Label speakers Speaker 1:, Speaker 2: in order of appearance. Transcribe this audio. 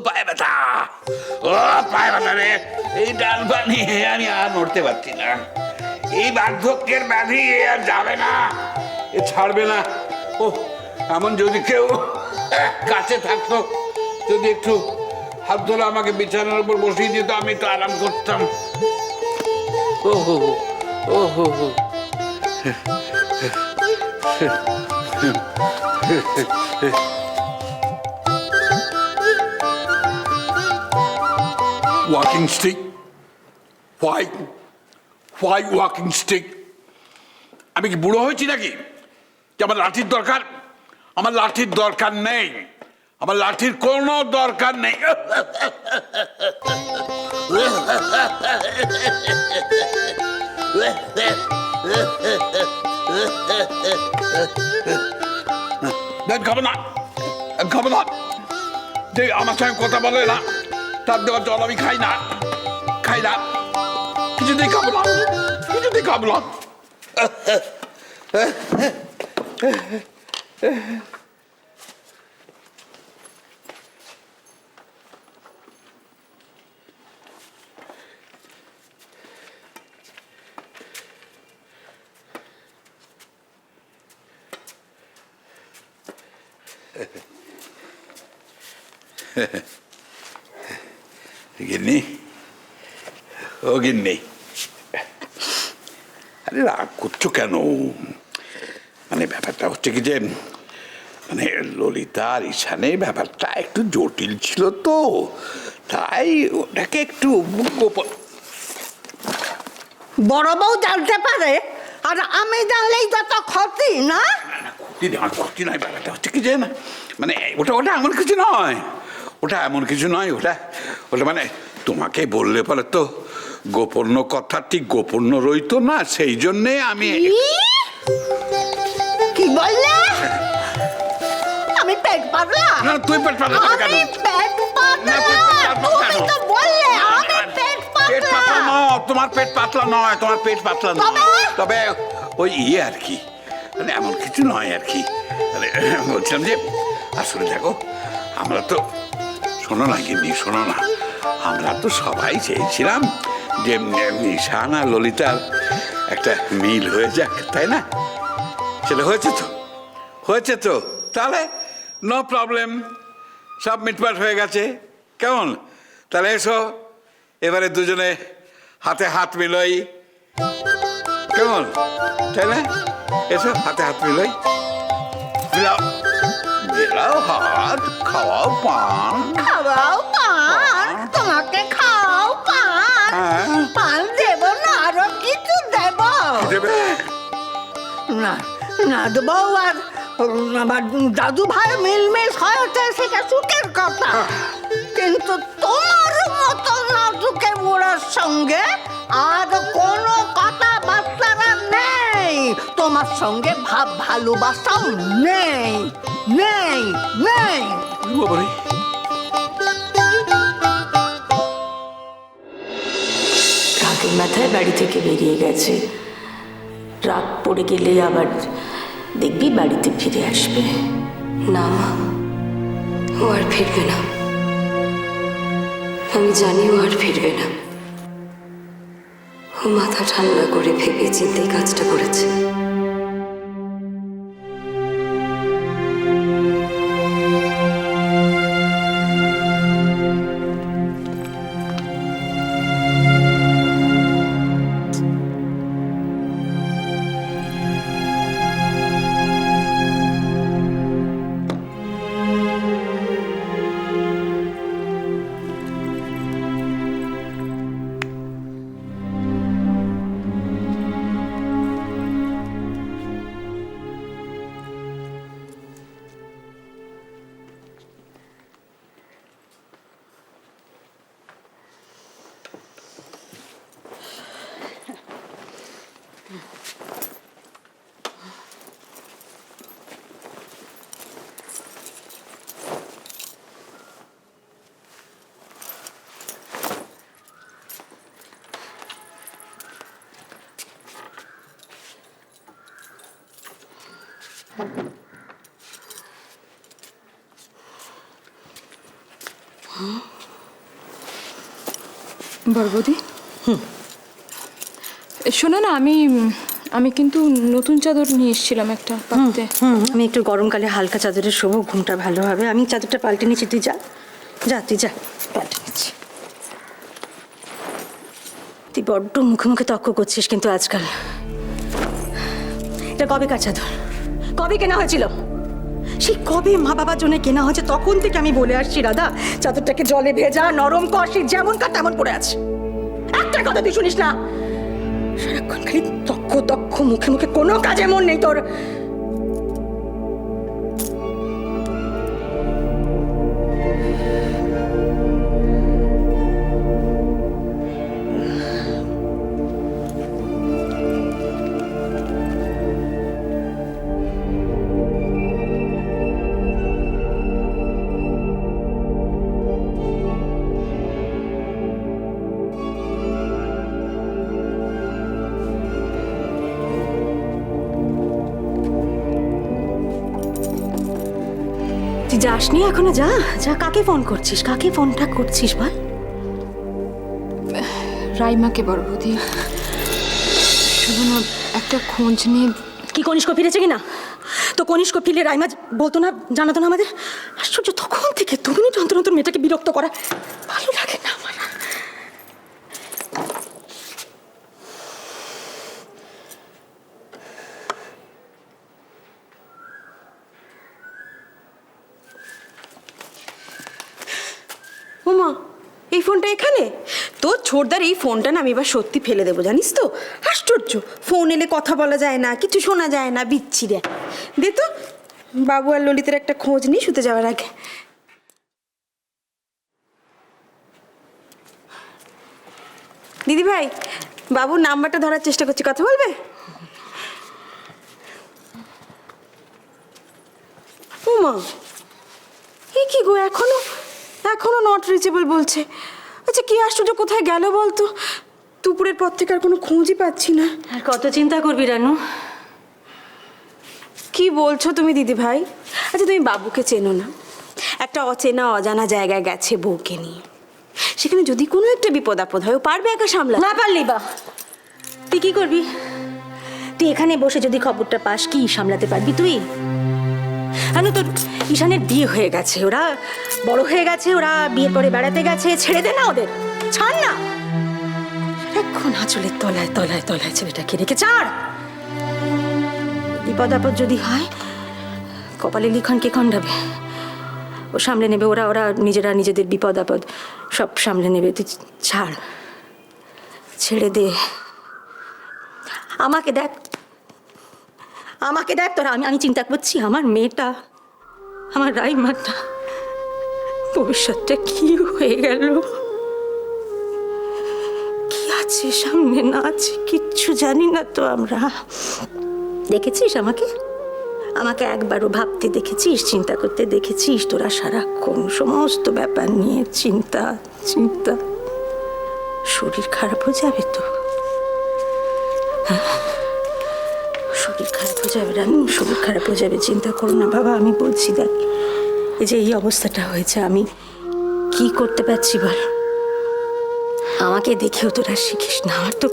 Speaker 1: পায়ে ব্যথা, ও পায়ে ব্যথা রে। এই ডাল পা নিয়ে আমি আর নড়তে পারছি না। এই বার্ধক্যের ব্যাধি আর যাবে না, এ ছাড়বে না। ও এমন যদি কেউ কাছে থাকতো, যদি একটু হাত ধরে আমাকে বিছানার উপর বসিয়ে দিত, আমি একটু আরাম করতাম। ও হো ও হো হো। Walking stick, why walking stick? আমি কি বুড়ো হয়েছি নাকি যে আমার লাঠির দরকার? আমার লাঠির দরকার নেই, আমার লাঠির কোনো দরকার নেই। খাবো না, খাবো না। যে আমার সঙ্গে কথা বলে না, তার দেওয়ার জল আমি খাই না, খাই না, কিছুতেই খাবো না, কিছুতেই খাবো না। গিন্নি, ও গিন্নি, আরে রাগ করছো কেন? মানে ব্যাপারটা হচ্ছে কি যে, মানে ললিতার ঈশানে ব্যাপারটা একটু জটিল ছিল তো, তাই ওটাকে একটু
Speaker 2: বড় বউ জানতে পারে আর আমি জানলেই যত ক্ষতি না।
Speaker 1: ক্ষতি নয়, ব্যাপারটা হচ্ছে কি যে, মানে ওটা ওটা এমন কিছু নয়, ওটা এমন কিছু নয়, ওটা ওটা মানে তোমাকে বললে পরে তো গোপন্য কথা ঠিক গোপন্য রইতো না, সেই জন্যে আমি।
Speaker 2: কি বললে? আমি পেট পাতলা?
Speaker 1: না, তুই পেট পাতলা কেন?
Speaker 2: আমি পেট পাতলা? তুমি তো বললে আমি পেট পাতলা।
Speaker 1: তোমার পেট পাতলা নয়, তোমার পেট পাতলা নয়, তবে ওই আর কি, মানে এমন কিছু নয় আর কি। মানে বলছিলাম যে, আসলে দেখো, আমরা তো, শোনো না গিন্নি, শোনো না, আমরা তো সবাই চেয়েছিলাম যে ঈশান আর ললিতার একটা মিল হয়ে যাক, তাই না? সেটা হয়েছে তো, হয়েছে তো, তাহলে নো প্রবলেম, সব মিটমাট হয়ে গেছে। কেমন? তাহলে এসো এবারে দুজনে হাতে হাত মিলই, কেমন? তাই না? এসো হাতে হাত মিলই, মিলাও, মিলাও হাত, খাওয়াও পান,
Speaker 2: খাওয়াও পান, তোমাকে খাওয়াও পান। পান দেব না আরো কিছু দেব?
Speaker 1: দেবে
Speaker 2: না, না দেব। আর আমার দাদু ভাই মিলমিশ হয়েছে, সেটা সুখের কথা, কিন্তু তোমার মতো নাজুকে বুড়োর সঙ্গে আর কোনো কথাবার্তা নেই, তোমার সঙ্গে ভাব ভালোবাসাও নেই, নেই, নেই।
Speaker 3: রাগের মাথায় বাড়ি থেকে বেরিয়ে গেছে, রাগ পড়ে গেলে আবার দেখবি বাড়িতে ফিরে আসবে। না মা, ও আর ফিরবে না, আমি জানি ও আর ফিরবে না। ও মাথা ঠান্ডা করে ভেবে চিন্তেই কাজটা করেছে।
Speaker 4: বরবদি, শোনো না, আমি কিন্তু নতুন চাদর নিয়ে এসেছিলাম একটা পাততে।
Speaker 3: আমি একটু গরমকালে হালকা চাদরের শোবো, ঘুমটা ভালো হবে। আমি চাদরটা পাল্টে নিচ্ছি, তুই যা যা, তুই যা, পাল্টে নিচ্ছি। তুই বড্ড মুখে মুখে তর্ক করছিস কিন্তু আজকাল। এটা কবেকার চাদর? কবে কেনা হয়েছিল? সেই কবে মা বাবার জন্য কেনা হয়েছে তখন থেকে আমি বলে আসছি রাধা, চাদরটাকে জলে ভেজা, নরম কর, সে যেমন কার তেমন পড়ে আছে। একটা কথা তুই শুনিস না, সারাক্ষণ খালি তক্ষ তক্ষ, মুখে মুখে কোনো কাজে মন নেই তোর। তুই যাসনি এখনো? যা যা, কাকে ফোন করছিস? কাকে ফোনটা করছিস বল?
Speaker 4: রাইমাকে বরবদি, শোনো না, একটা খোঁজ নিয়ে।
Speaker 3: কি কনিষ্ক ফিরেছে কিনা? তো কনিষ্ক ফিরলে রাইমা বলতো না, জানাতো না আমাদের? আশ্চর্য, তখন থেকে 2 মিনিট অন্তর অন্তর মেয়েটাকে বিরক্ত করা ভালো লাগে না আমার।
Speaker 5: ওমা, এই ফোনটা এখানে? তোর ছোটদার এই ফোনটা না আমি এবার সত্যি ফেলে দেবো, জানিস তো? আশ্চর্য, ফোন এলে কথা বলা যায় না, কিছু শোনা যায় না, বিচ্ছিরে। দে তো, বাবু আর ললিতের একটা খোঁজ নিই শুতে যাওয়ার আগে। দিদি ভাই, বাবুর নাম্বারটা ধরার চেষ্টা করছি, কথা বলবে? ওমা, এই কি গো, এখনো নট রিচেবল বলছে। আচ্ছা, কি আশ্চর্য, কোথায় গেল বলতো? দুপুরের পর থেকে আর কোনো খোঁজই পাচ্ছি না।
Speaker 3: আর কত চিন্তা করবি রানু?
Speaker 5: কি বলছো তুমি দিদি ভাই? আচ্ছা, তুমি বাবুকে চেনো না? একটা অচেনা অজানা জায়গায় গেছে বউকে নিয়ে। সেখানে যদি কোনো একটা বিপদ আপদ হয়, ও পারবে একা সামলা?
Speaker 3: না পারলি বা তুই কি করবি? তুই এখানে বসে যদি খবরটা পাস, কি সামলাতে পারবি তুই? আনু, তোর ঈশানের বিয়ে হয়ে গেছে, ওরা বড় হয়ে গেছে, ওরা বিয়ের পরে বেড়াতে গেছে, ছেড়ে দে না ওদের, ছাড় না। এখন আঁচলের তলায় তলায় তলায় ছেলেটাকে রেখে ছাড়। বিপদ আপদ যদি হয়, কপালে লিখন কে খণ্ডাবে? ও সামলে নেবে, ওরা নিজেরা নিজেদের বিপদ আপদ সব সামলে নেবে। তুই ছাড়, ছেড়ে দে। আমাকে দেখ তোরা, আমি চিন্তা করছি আমার মেয়েটা, আমার রাইমাটা, ভবিষ্যৎটা কি হয়ে গেল, কি আছে সামনে না আছে কিচ্ছু জানি না তো আমরা। দেখেছিস আমাকে একবারও ভাবতে দেখেছিস, চিন্তা করতে দেখেছিস? তোরা সারাক্ষণ সমস্ত ব্যাপার নিয়ে চিন্তা। শরীর খারাপ হয়ে যাবে তো, শরীর খারাপ হয়ে যাবে রানু, শরীর খারাপ হয়ে যাবে। চিন্তা করো না বাবা, আমি বলছি দেখ, এই যে এই অবস্থাটা হয়েছে, আমি কি করতে পারছি বল? আমাকে দেখেও তোরা শিখিস না, আমার তো